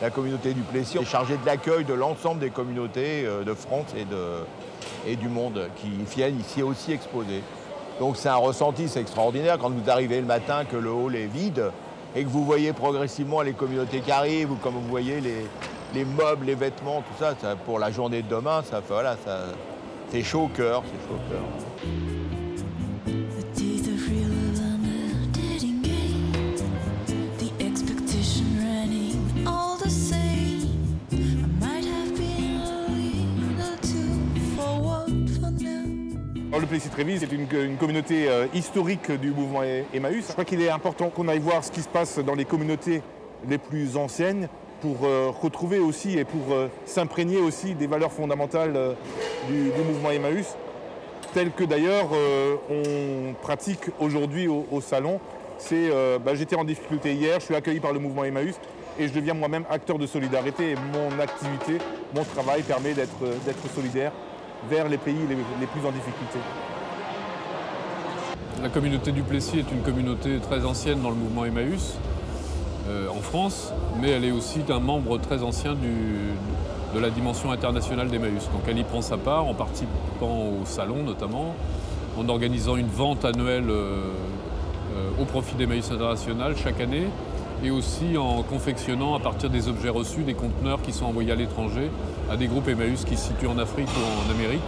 La communauté du Plessis est chargée de l'accueil de l'ensemble des communautés de France et du monde qui viennent ici aussi exposer. Donc c'est un ressenti, c'est extraordinaire quand vous arrivez le matin, que le hall est vide et que vous voyez progressivement les communautés qui arrivent, ou comme vous voyez les meubles, les vêtements, tout ça, pour la journée de demain, voilà, c'est chaud au cœur, c'est chaud au cœur. Le Plessis-Trévise est une communauté historique du mouvement Emmaüs. Je crois qu'il est important qu'on aille voir ce qui se passe dans les communautés les plus anciennes pour retrouver aussi et pour s'imprégner aussi des valeurs fondamentales du mouvement Emmaüs, telles que d'ailleurs on pratique aujourd'hui au salon. J'étais en difficulté hier, je suis accueilli par le mouvement Emmaüs et je deviens moi-même acteur de solidarité, et mon activité, mon travail permet d'être solidaire vers les pays les plus en difficulté. La communauté du Plessis est une communauté très ancienne dans le mouvement Emmaüs en France, mais elle est aussi un membre très ancien de la dimension internationale d'Emmaüs. Donc elle y prend sa part en participant au salon notamment, en organisant une vente annuelle au profit d'Emmaüs International chaque année, et aussi en confectionnant à partir des objets reçus des conteneurs qui sont envoyés à l'étranger à des groupes Emmaüs qui se situent en Afrique ou en Amérique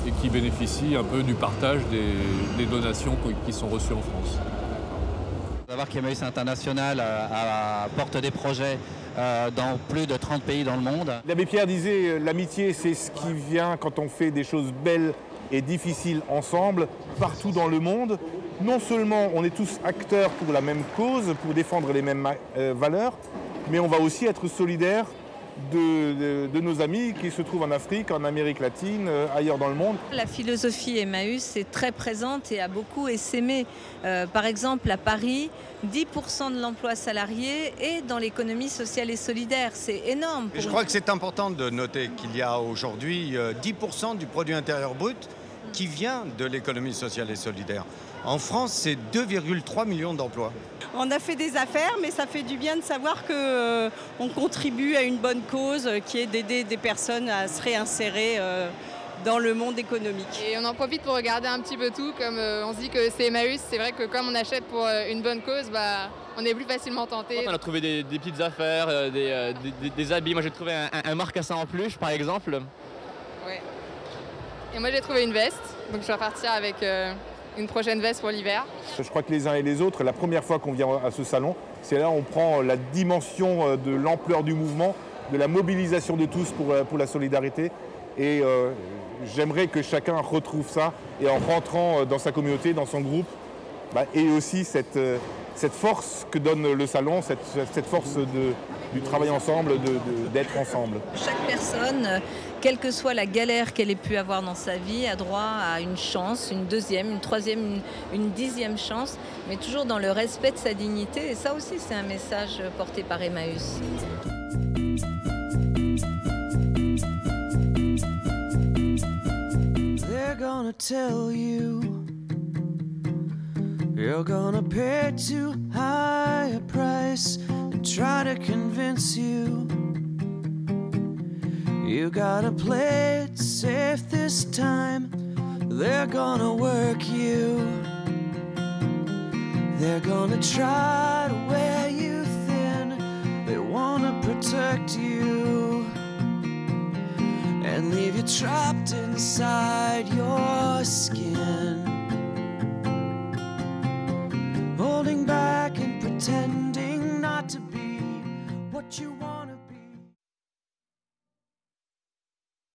et qui bénéficient un peu du partage des donations qui sont reçues en France. Il faut savoir qu'Emmaüs International porte des projets dans plus de 30 pays dans le monde. L'abbé Pierre disait l'amitié, c'est ce qui vient quand on fait des choses belles et difficiles ensemble, partout dans le monde. Non seulement on est tous acteurs pour la même cause, pour défendre les mêmes valeurs, mais on va aussi être solidaires de nos amis qui se trouvent en Afrique, en Amérique latine, ailleurs dans le monde. La philosophie Emmaüs est très présente et a beaucoup essaimé. Par exemple, à Paris, 10% de l'emploi salarié est dans l'économie sociale et solidaire. C'est énorme. Je crois que c'est important de noter qu'il y a aujourd'hui 10% du produit intérieur brut qui vient de l'économie sociale et solidaire. En France, c'est 2,3 millions d'emplois. On a fait des affaires, mais ça fait du bien de savoir qu'on contribue à une bonne cause qui est d'aider des personnes à se réinsérer dans le monde économique. Et on en profite pour regarder un petit peu tout, comme on se dit que c'est Emmaüs, c'est vrai que comme on achète pour une bonne cause, on est plus facilement tenté. On a trouvé des petites affaires, des habits. Moi j'ai trouvé un marcassin en peluche par exemple. Ouais. Et moi j'ai trouvé une veste, donc je vais repartir avec une prochaine veste pour l'hiver. Je crois que les uns et les autres, la première fois qu'on vient à ce salon, c'est là où on prend la dimension de l'ampleur du mouvement, de la mobilisation de tous pour la solidarité. Et j'aimerais que chacun retrouve ça, et en rentrant dans sa communauté, dans son groupe, et aussi cette force que donne le salon, cette force du travail ensemble, d'être ensemble. Chaque personne, quelle que soit la galère qu'elle ait pu avoir dans sa vie, a droit à une chance, une deuxième, une troisième, une 10e chance, mais toujours dans le respect de sa dignité. Et ça aussi, c'est un message porté par Emmaüs. They're gonna tell you you're gonna pay too high a price and try to convince you you gotta play it safe this time. They're gonna work you. They're gonna try to wear you thin. They wanna protect you and leave you trapped inside your skin, holding back and pretending not to be what you want.